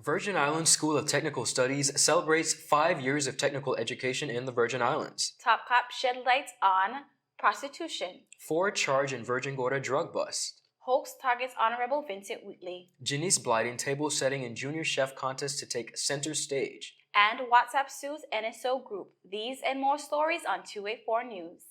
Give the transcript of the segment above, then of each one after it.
Virgin Islands School of Technical Studies celebrates 5 years of technical education in the Virgin Islands. Top Cop shed light on prostitution. Ford charge in Virgin Gorda drug bust. Hoax targets Honorable Vincent Wheatley. Janice Blyden table setting in junior chef contest to take center stage. And WhatsApp sues NSO Group. These and more stories on 284 News.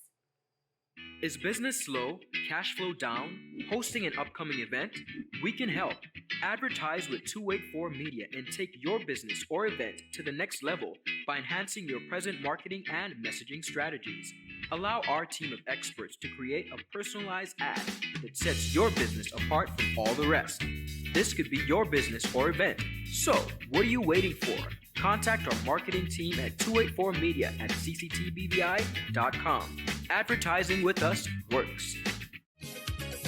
Is business slow? Cash flow down? Hosting an upcoming event? We can help. Advertise with 284 Media and take your business or event to the next level by enhancing your present marketing and messaging strategies. Allow our team of experts to create a personalized ad that sets your business apart from all the rest. This could be your business or event. So, what are you waiting for? Contact our marketing team at 284media at cctbvi.com. Advertising with us works.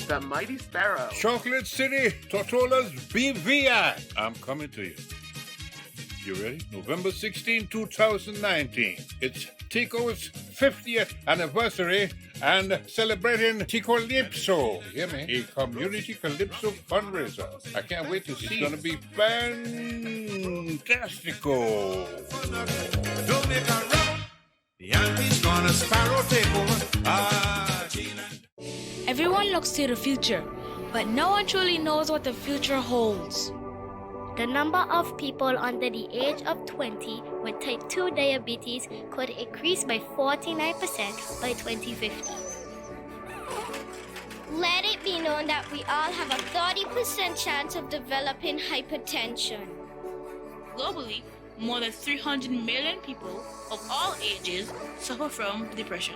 The Mighty Sparrow. Chocolate City, Tortola's BVI. I'm coming to you. You ready? November 16, 2019. It's Tico's 50th anniversary and celebrating Ticolipso. You hear me? A community calypso fundraiser. I can't wait to see. It's going to be fantastico. Yankees gonna Sparrow take over. Everyone looks to the future, but no one truly knows what the future holds. The number of people under the age of 20 with type 2 diabetes could increase by 49% by 2050. Let it be known that we all have a 30% chance of developing hypertension. Globally, more than 300 million people of all ages suffer from depression.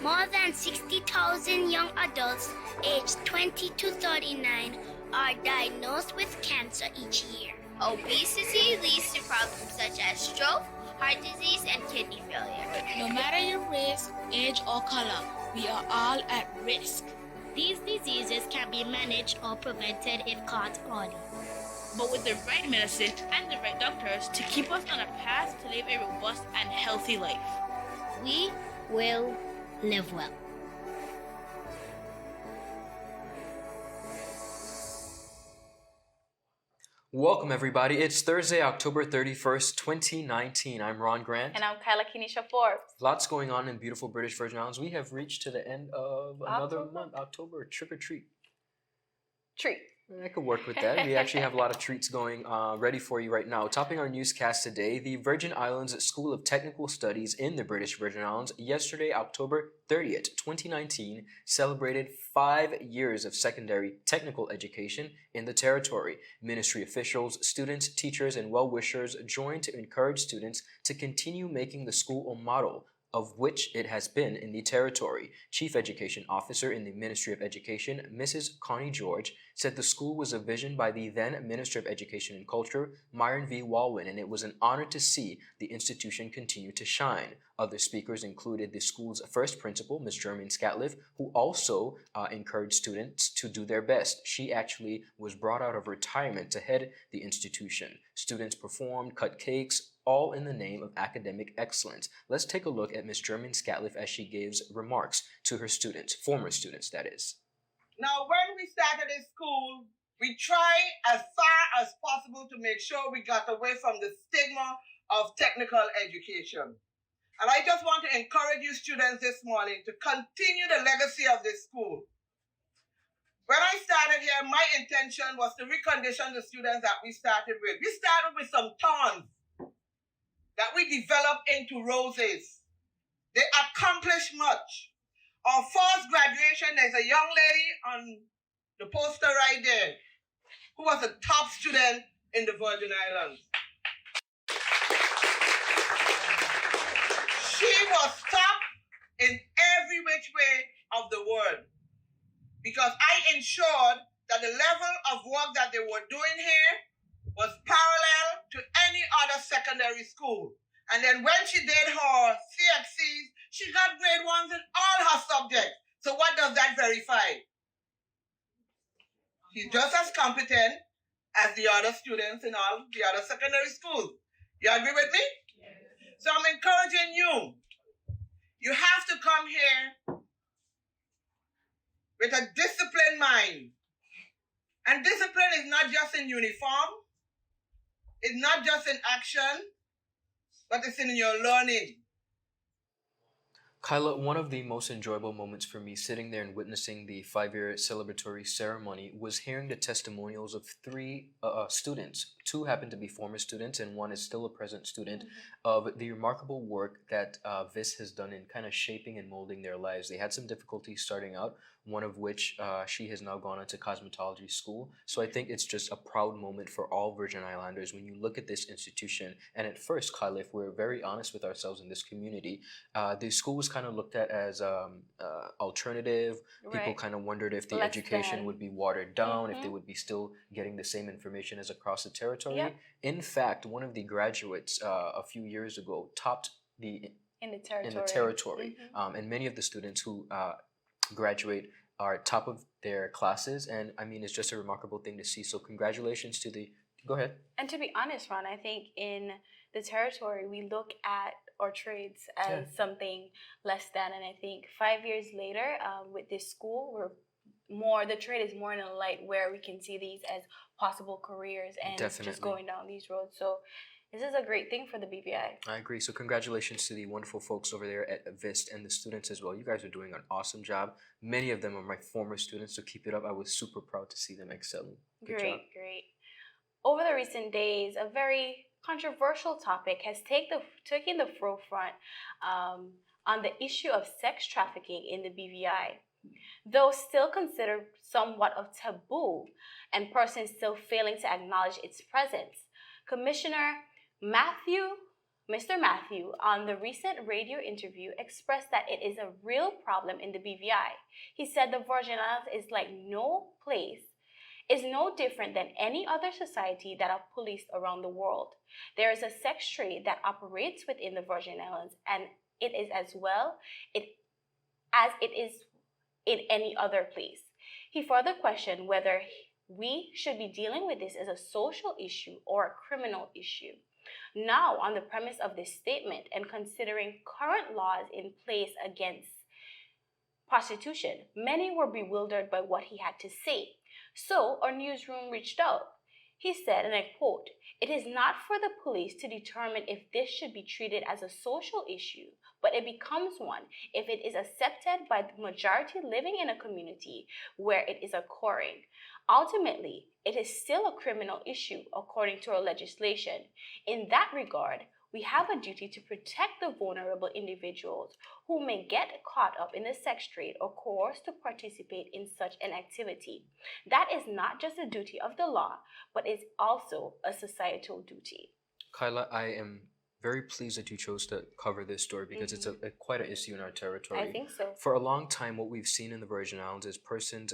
More than 60,000 young adults aged 20 to 39 are diagnosed with cancer each year. Obesity leads to problems such as stroke, heart disease, and kidney failure. No matter your race, age, or color, we are all at risk. These diseases can be managed or prevented if caught early. But with the right medicine and the right doctors to keep us on a path to live a robust and healthy life, we will live well. Welcome, everybody. It's Thursday, October 31st, 2019. I'm Ron Grant. And I'm Kyla Kenesha Forbes. Lots going on in beautiful British Virgin Islands. We have reached to the end of another month, October. Trick or treat. Treat. I could work with that. We actually have a lot of treats going ready for you right now. Topping our newscast today, the Virgin Islands School of Technical Studies in the British Virgin Islands yesterday, October 30th, 2019, celebrated 5 years of secondary technical education in the territory. Ministry officials, students, teachers, and well-wishers joined to encourage students to continue making the school a model of which it has been in the territory. Chief Education Officer in the Ministry of Education, Mrs. Connie George, said the school was a vision by the then Minister of Education and Culture, Myron V. Walwyn, and it was an honor to see the institution continue to shine. Other speakers included the school's first principal, Ms. Jermaine Scatliff, who also encouraged students to do their best. She actually was brought out of retirement to head the institution. Students performed, cut cakes, all in the name of academic excellence. Let's take a look at Ms. Jermaine Scatliff as she gives remarks to her students, former students, that is. Now, when we started this school, we tried as far as possible to make sure we got away from the stigma of technical education. And I just want to encourage you students this morning to continue the legacy of this school. When I started here, my intention was to recondition the students that we started with. We started with some thorns that we developed into roses. They accomplished much. Our first graduation, there's a young lady on the poster right there who was a top student in the Virgin Islands. She was top in every which way of the word because I ensured that the level of work that they were doing here was parallel to any other secondary school. And then when she did her CXCs, she got grade 1s in all her subjects. So what does that verify? She's just as competent as the other students in all the other secondary schools. You agree with me? Yes. So I'm encouraging you. You have to come here with a disciplined mind. And discipline is not just in uniform. is not just in action, but it's in your learning. Kyla, one of the most enjoyable moments for me sitting there and witnessing the 5-year celebratory ceremony was hearing the testimonials of 3 students. 2 happen to be former students and 1 is still a present student of the remarkable work that VIS has done in kind of shaping and molding their lives. They had some difficulties starting out, one of which she has now gone into cosmetology school. So I think it's just a proud moment for all Virgin Islanders when you look at this institution. And at first, Kyla, if we're very honest with ourselves in this community, the school was kind of looked at as alternative. People kind of wondered if the education would be watered down, if they would be still getting the same information as across the territory. In fact, one of the graduates a few years ago topped in the territory. And many of the students who graduate are top of their classes, and I mean, it's just a remarkable thing to see. So congratulations to the... Go ahead. And to be honest, Ron, I think in the territory, we look at our trades as something less than, and I think 5 years later, with this school, the trade is more in a light where we can see these as possible careers and just going down these roads. So this is a great thing for the BVI. I agree. So congratulations to the wonderful folks over there at VIST and the students as well. You guys are doing an awesome job. Many of them are my former students, so keep it up. I was super proud to see them excelling. Good job. Great. Over the recent days, a very controversial topic has taken the forefront on the issue of sex trafficking in the BVI. Though still considered somewhat of taboo and persons still failing to acknowledge its presence, Commissioner Mr. Matthew, on the recent radio interview, expressed that it is a real problem in the BVI. He said the Virgin Islands is no different than any other society that are policed around the world. There is a sex trade that operates within the Virgin Islands, and it is as it is in any other place. He further questioned whether we should be dealing with this as a social issue or a criminal issue. Now, on the premise of this statement and considering current laws in place against prostitution, many were bewildered by what he had to say. So our newsroom reached out. He said, and I quote, "It is not for the police to determine if this should be treated as a social issue, but it becomes one if it is accepted by the majority living in a community where it is occurring. Ultimately, it is still a criminal issue according to our legislation. In that regard, we have a duty to protect the vulnerable individuals who may get caught up in the sex trade or coerced to participate in such an activity. That is not just a duty of the law, but is also a societal duty." Kyla, I am very pleased that you chose to cover this story because it's quite an issue in our territory. I think so. For a long time, what we've seen in the Virgin Islands is persons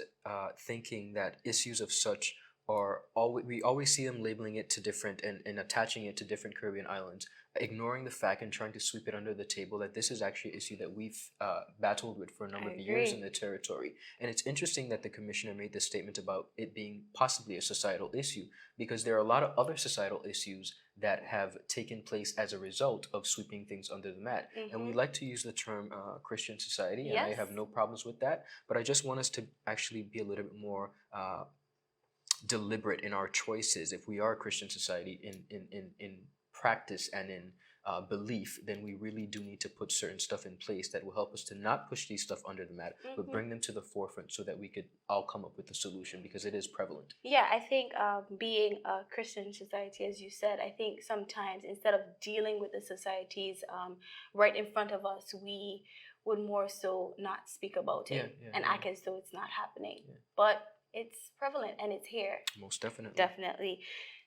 thinking that issues of such we always see them labeling it to different and attaching it to different Caribbean islands, ignoring the fact and trying to sweep it under the table that this is actually an issue that we've battled with for a number of years in the territory. And it's interesting that the commissioner made this statement about it being possibly a societal issue, because there are a lot of other societal issues that have taken place as a result of sweeping things under the mat. And we like to use the term Christian society, and I have no problems with that, but I just want us to actually be a little bit more deliberate in our choices. If we are a Christian society in practice and in belief, then we really do need to put certain stuff in place that will help us to not push these stuff under the mat, but bring them to the forefront so that we could all come up with a solution, because it is prevalent. Yeah, I think being a Christian society, as you said, I think sometimes instead of dealing with the societies right in front of us, we would more so not speak about it and act as though it's not happening. But it's prevalent and it's here. Most definitely. Definitely.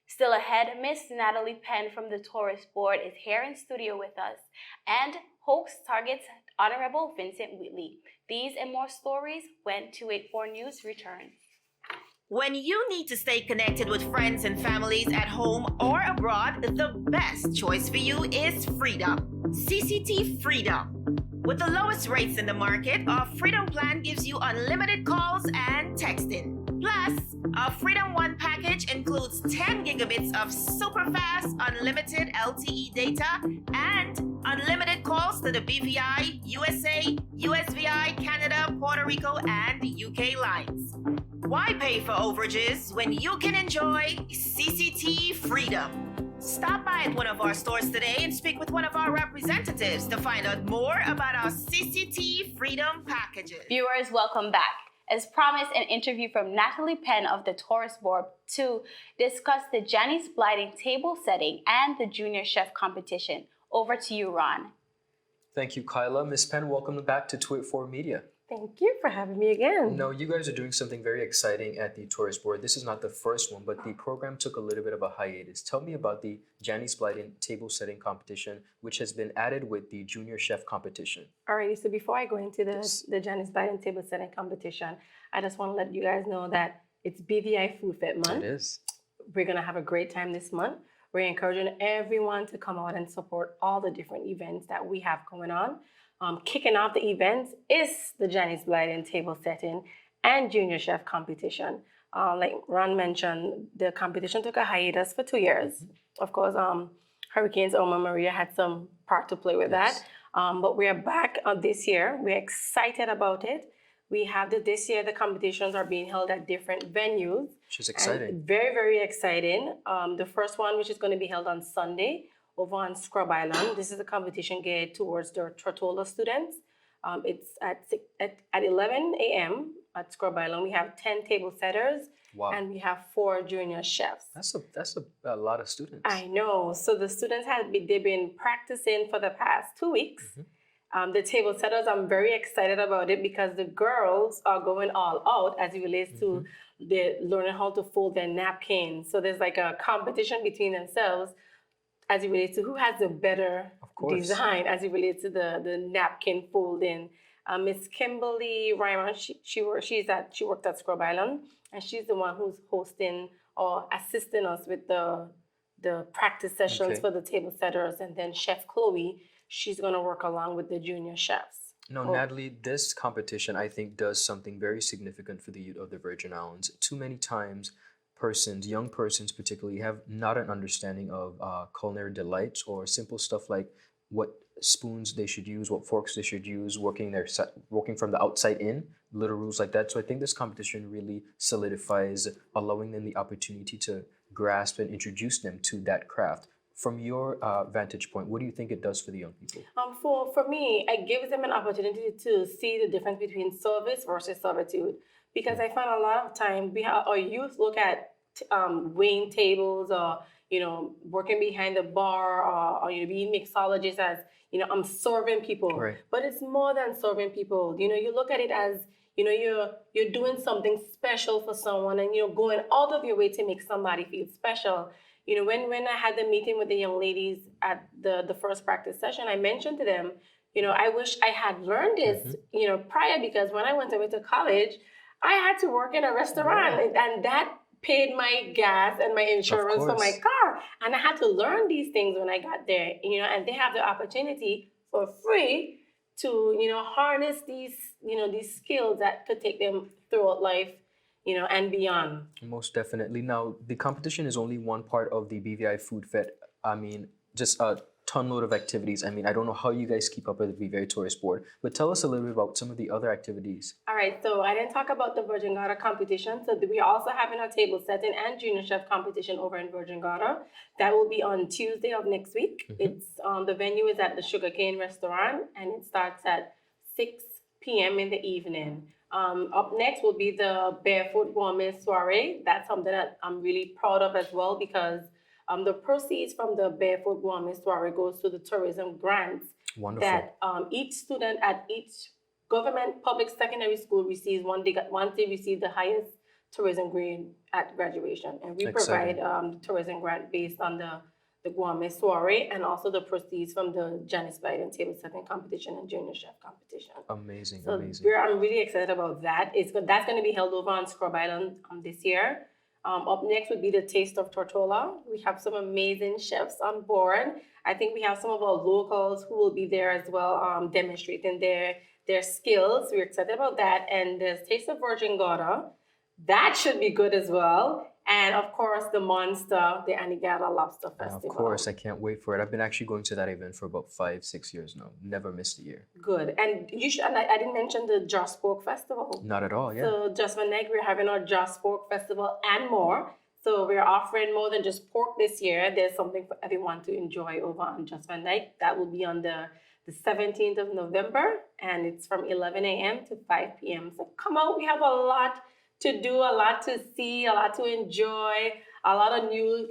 Still ahead, Miss Natalie Penn from the Tourist Board is here in studio with us, and host targets Honorable Vincent Whitley. These and more stories when 284 News returns. When you need to stay connected with friends and families at home or abroad, the best choice for you is Freedom. CCT Freedom. With the lowest rates in the market, our Freedom plan gives you unlimited calls and texting. Plus, our Freedom One package includes 10 gigabits of super fast, unlimited LTE data and unlimited calls to the BVI, USA, USVI, Canada, Puerto Rico, and UK lines. Why pay for overages when you can enjoy CCT Freedom? Stop by at one of our stores today and speak with one of our representatives to find out more about our CCT Freedom packages. Viewers, welcome back. As promised, an interview from Natalie Penn of the Tourist Board to discuss the Janice Blyden table setting and the junior chef competition. Over to you, Ron. Thank you, Kyla. Ms. Penn, welcome back to Twit4 Media. Thank you for having me again. Now, you guys are doing something very exciting at the Tourist Board. This is not the first one, but the program took a little bit of a hiatus. Tell me about the Janice Blyden table setting competition, which has been added with the junior chef competition. Alrighty, so before I go into the Janice Blyden table setting competition, I just want to let you guys know that it's BVI Food Fest month. It is. We're going to have a great time this month. We're encouraging everyone to come out and support all the different events that we have going on. Kicking off the events is the Janice Blyden table setting and junior chef competition. Like Ron mentioned, the competition took a hiatus for 2 years. Of course, Hurricanes Irma Maria had some part to play with that. But we are back this year. We're excited about it. We have this year, the competitions are being held at different venues. Which is exciting. Very, very exciting. The first one, which is going to be held on Sunday, over on Scrub Island. This is a competition geared towards the Tortola students. It's at 11 a.m. at Scrub Island. We have 10 table setters. Wow. And we have 4 junior chefs. That's a lot of students. I know. So the students they've been practicing for the past 2 weeks. The table setters, I'm very excited about it because the girls are going all out as it relates to learning how to fold their napkins. So there's like a competition between themselves as it relates to who has the better design as it relates to the napkin folding. Miss Kimberly Ryman, she worked at Scrub Island, and she's the one who's hosting or assisting us with the practice sessions for the table setters. And then Chef Chloe, she's gonna work along with the junior chefs. No, Natalie, this competition, I think, does something very significant for the youth of the Virgin Islands. Too many times, young persons particularly, have not an understanding of culinary delights or simple stuff like what spoons they should use, what forks they should use, working from the outside in, little rules like that. So I think this competition really solidifies allowing them the opportunity to grasp and introduce them to that craft. From your vantage point, what do you think it does for the young people? For me, it gives them an opportunity to see the difference between service versus servitude. Because I find a lot of time our youth look at weighing tables or working behind the bar or being mixologists as I'm serving people. Right. But it's more than serving people. You look at it as you're doing something special for someone and going out of your way to make somebody feel special. When I had the meeting with the young ladies at the first practice session, I mentioned to them, I wish I had learned this, prior, because when I went away to college, I had to work in a restaurant, and that paid my gas and my insurance for my car. And I had to learn these things when I got there, and they have the opportunity for free to, harness these skills that could take them throughout life, and beyond. Most definitely. Now, the competition is only one part of the BVI Food Fest. I mean, just a ton load of activities. I mean, I don't know how you guys keep up with the BVI Tourist Board, but tell us a little bit about some of the other activities. All right, so I didn't talk about the Virgin Gorda competition. So we're also having a table setting and junior chef competition over in Virgin Gorda. That will be on Tuesday of next week. It's the venue is at the Sugarcane Restaurant, and it starts at 6 p.m. in the evening. Up next will be the Barefoot Gourmet Soiree. That's something that I'm really proud of as well, because the proceeds from the Barefoot Gourmet Soiree goes to the tourism grants. Wonderful. That each student at each government public secondary school receives once they receive the highest tourism grade at graduation. And we provide the tourism grant based on the Gourmet Soiree and also the proceeds from the Janice Blyden table setting competition and junior chef competition. Amazing, so amazing. I'm really excited about that. That's going to be held over on Scrub Island this year. Up next would be the Taste of Tortola. We have some amazing chefs on board. I think we have some of our locals who will be there as well, demonstrating their skills. We're excited about that. And the Taste of Virgin Gorda, that should be good as well. And of course, the Monster, the Anegada Lobster Festival. Of course, I can't wait for it. I've been actually going to that event for about 5-6 years now. Never missed a year. Good. And I didn't mention the Joss Pork Festival. Not at all, yeah. So Just for Neck, we're having our Joss Pork Festival and more. So we're offering more than just pork this year. There's something for everyone to enjoy over on Just One Night. That will be on the 17th of November, and it's from 11 a.m. to 5 p.m. So come out. We have a lot to do, a lot to see, a lot to enjoy, a lot of new,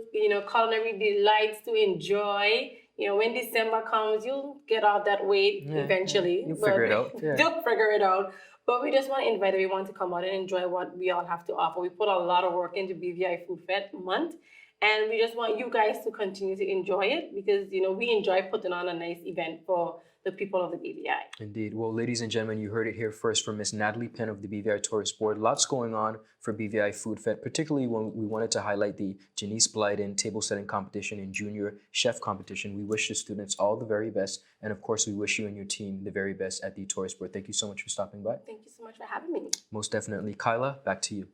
culinary delights to enjoy. When December comes, you'll get off that weight eventually. You'll figure it out. Yeah. You'll figure it out. But we just want to invite everyone to come out and enjoy what we all have to offer. We put a lot of work into BVI Food Fest month, and we just want you guys to continue to enjoy it because, we enjoy putting on a nice event for the people of the BVI. Indeed. Well, ladies and gentlemen, you heard it here first from Miss Natalie Penn of the BVI Tourist Board. Lots going on for BVI Food Fest, particularly when we wanted to highlight the Janice Blyden table setting competition and junior chef competition. We wish the students all the very best. And of course, we wish you and your team the very best at the Tourist Board. Thank you so much for stopping by. Thank you so much for having me. Most definitely. Kyla, back to you.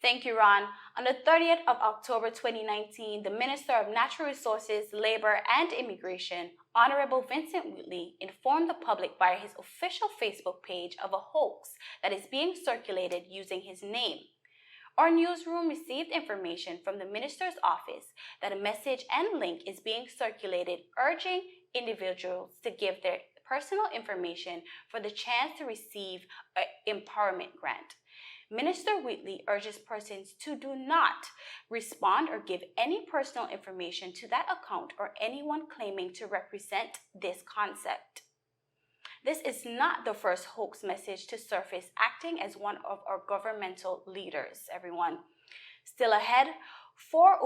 Thank you, Ron. On the 30th of October 2019, the Minister of Natural Resources, Labor and Immigration, Honorable Vincent Wheatley, informed the public via his official Facebook page of a hoax that is being circulated using his name. Our newsroom received information from the minister's office that a message and link is being circulated urging individuals to give their personal information for the chance to receive an empowerment grant. Minister Wheatley urges persons to do not respond or give any personal information to that account or anyone claiming to represent this concept. This is not the first hoax message to surface acting as one of our governmental leaders, everyone. Still ahead, 4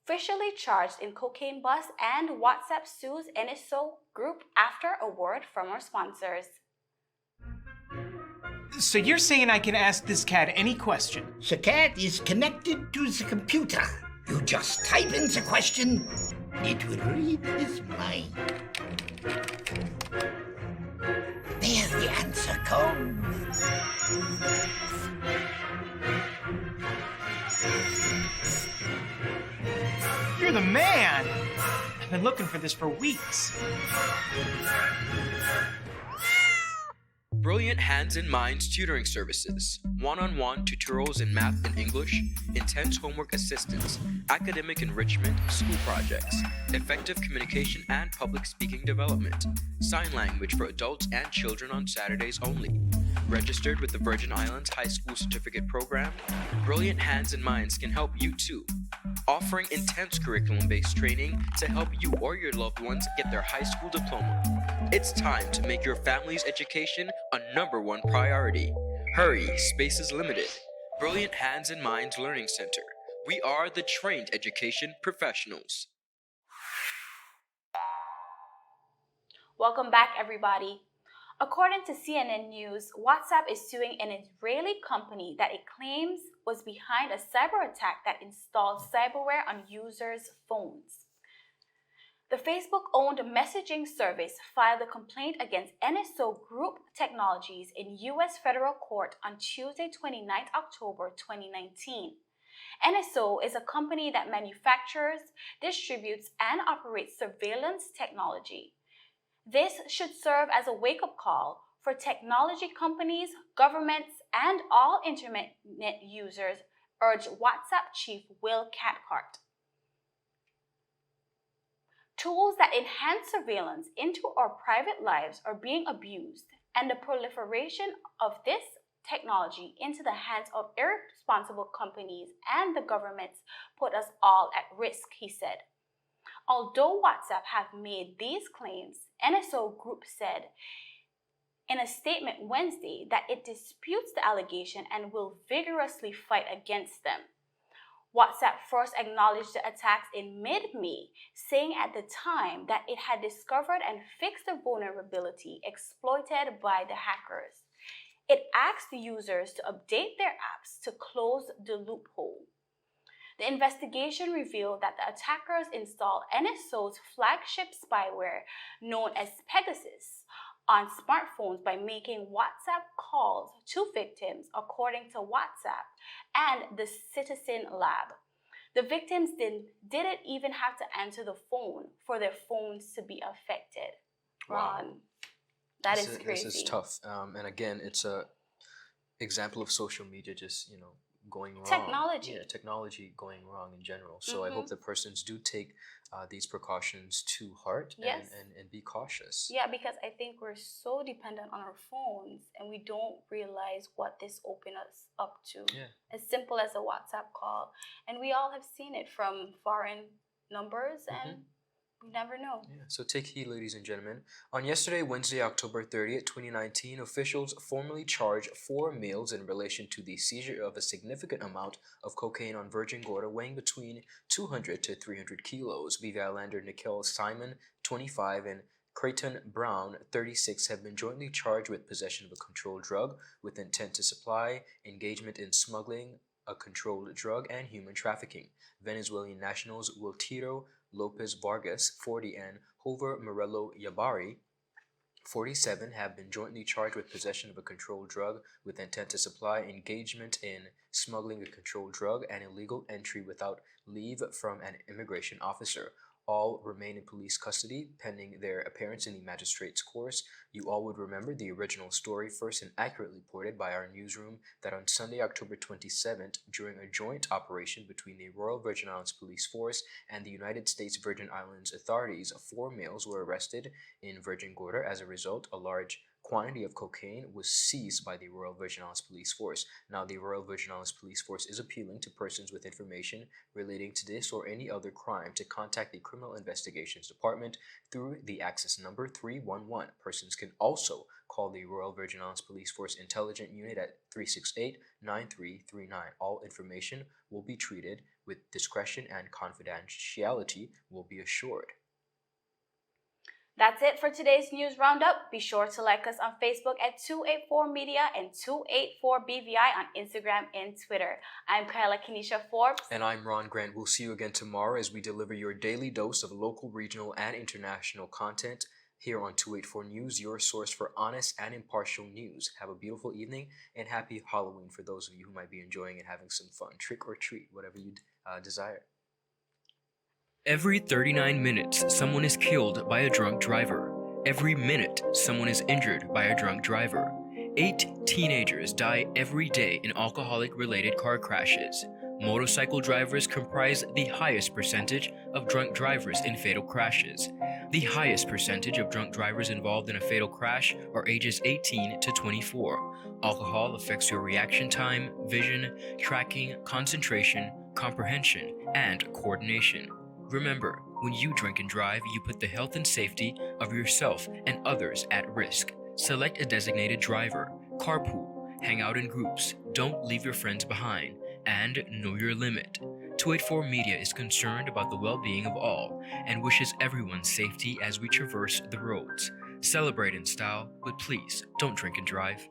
officially charged in cocaine bust and WhatsApp sues NSO Group after a word from our sponsors. So you're saying I can ask this cat any question? The cat is connected to the computer. You just type in the question, it will read his mind. There the answer comes. You're the man! I've been looking for this for weeks. Brilliant Hands and Minds Tutoring Services, one-on-one tutorials in math and English, intense homework assistance, academic enrichment, school projects, effective communication and public speaking development, sign language for adults and children on Saturdays only. Registered with the Virgin Islands High School Certificate Program, Brilliant Hands and Minds can help you too. Offering intense curriculum-based training to help you or your loved ones get their high school diploma. It's time to make your family's education a #1 priority. Hurry, space is limited. Brilliant Hands and Minds Learning Center. We are the trained education professionals. Welcome back, everybody. According to CNN News, WhatsApp is suing an Israeli company that it claims was behind a cyber attack that installed cyberware on users' phones. The Facebook-owned messaging service filed a complaint against NSO Group Technologies in U.S. federal court on Tuesday, 29 October 2019. NSO is a company that manufactures, distributes, and operates surveillance technology. This should serve as a wake-up call for technology companies, governments, and all internet users, urged WhatsApp chief Will Cathcart. Tools that enhance surveillance into our private lives are being abused, and the proliferation of this technology into the hands of irresponsible companies and the governments put us all at risk, he said. Although WhatsApp have made these claims, NSO Group said in a statement Wednesday that it disputes the allegation and will vigorously fight against them. WhatsApp first acknowledged the attacks in mid-May, saying at the time that it had discovered and fixed the vulnerability exploited by the hackers. It asked users to update their apps to close the loophole. The investigation revealed that the attackers installed NSO's flagship spyware known as Pegasus on smartphones by making WhatsApp calls to victims, according to WhatsApp and the Citizen Lab. The victims didn't even have to answer the phone for their phones to be affected. Ron, that is crazy. This is tough. And again, it's a example of social media just, going wrong. Technology. Yeah, technology going wrong in general. So I hope that persons do take these precautions to heart Yes. and be cautious. Yeah, because I think we're so dependent on our phones and we don't realize what this opens us up to. Yeah. As simple as a WhatsApp call. And we all have seen it from foreign numbers and we never know. Yeah, so take heed, ladies and gentlemen. On yesterday, Wednesday, October 30th, 2019, officials formally charged 4 males in relation to the seizure of a significant amount of cocaine on Virgin Gorda weighing between 200 to 300 kilos. BV Islander Nikhil Simon, 25, and Creighton Brown, 36, have been jointly charged with possession of a controlled drug with intent to supply, engagement in smuggling a controlled drug, and human trafficking. Venezuelan nationals Wiltiro Lopez Vargas, 40, and Hover Morello Yabari, 47, have been jointly charged with possession of a controlled drug with intent to supply, engagement in smuggling a controlled drug, and illegal entry without leave from an immigration officer. All remain in police custody pending their appearance in the magistrate's course. You all would remember the original story, first and accurately reported by our newsroom, that on Sunday, October 27th, during a joint operation between the Royal Virgin Islands Police Force and the United States Virgin Islands authorities, 4 males were arrested in Virgin Gorda. As a result, a large quantity of cocaine was seized by the Royal Virgin Islands Police Force. Now, the Royal Virgin Islands Police Force is appealing to persons with information relating to this or any other crime to contact the Criminal Investigations Department through the access number 311. Persons can also call the Royal Virgin Islands Police Force Intelligent Unit at 368-9339. All information will be treated with discretion and confidentiality will be assured. That's it for today's news roundup. Be sure to like us on Facebook at 284 Media and 284 BVI on Instagram and Twitter. I'm Kyla Kenesha Forbes. And I'm Ron Grant. We'll see you again tomorrow as we deliver your daily dose of local, regional, and international content here on 284 News, your source for honest and impartial news. Have a beautiful evening and happy Halloween for those of you who might be enjoying and having some fun. Trick or treat, whatever you desire. Every 39 minutes, someone is killed by a drunk driver. Every minute, someone is injured by a drunk driver. 8 teenagers die every day in alcoholic-related car crashes. Motorcycle drivers comprise the highest percentage of drunk drivers in fatal crashes. The highest percentage of drunk drivers involved in a fatal crash are ages 18 to 24. Alcohol affects your reaction time, vision, tracking, concentration, comprehension, and coordination. Remember, when you drink and drive, you put the health and safety of yourself and others at risk. Select a designated driver, carpool, hang out in groups, don't leave your friends behind, and know your limit. 284 Media is concerned about the well-being of all and wishes everyone safety as we traverse the roads. Celebrate in style, but please don't drink and drive.